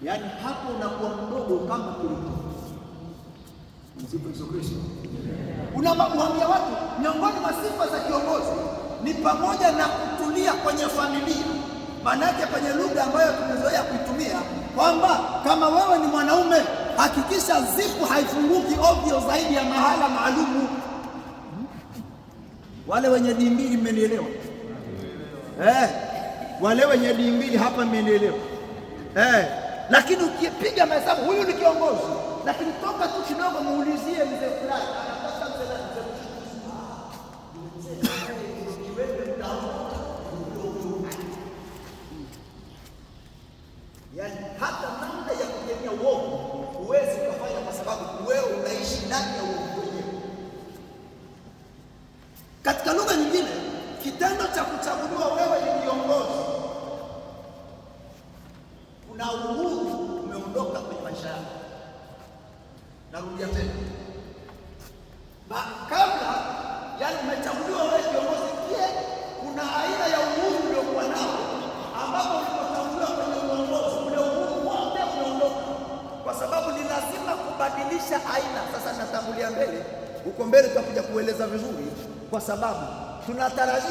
Yaani hapo unakuwa mdogo kama kuliko. Msifu Yesu Kristo. Unawaambia watu miongoni mwa sifa za kiongozi ni pamoja na kutulia kwenye familia. Maana yake kwenye lugha ambayo tumezoea kuitumia kwamba kama wewe ni mwanaume, hakikisha zipu haifunguki ovyo zaidi ya mahala maalumu. Wale wenye dini mbili mmenielewa? Wale wenye dini mbili hapa mmenielewa? Lakini ukipiga mahesabu, huyu ni kiongozi, lakini toka tu kidogo muulizie mzee fulani, anataka mzee nani? Yaani hata namna ya kujengea uongo huwezi kufanya, kwa sababu wewe unaishi ndani ya uongo wenyewe. Katika lugha nyingine, kitendo cha kuchaguliwa wewe ni kiongozi, kuna uhuru umeondoka kwenye maisha yako. Narudia tena, kabla yani umechaguliwa wewe kiongozi, pia kuna aina ya uhuru uliokuwa nao, ambapo ulipochaguliwa kwenye uongozi ule uhuru wote umeondoka, kwa sababu ni lazima kubadilisha aina. Sasa natangulia mbele, huko mbele tutakuja kueleza vizuri, kwa sababu tunatarajia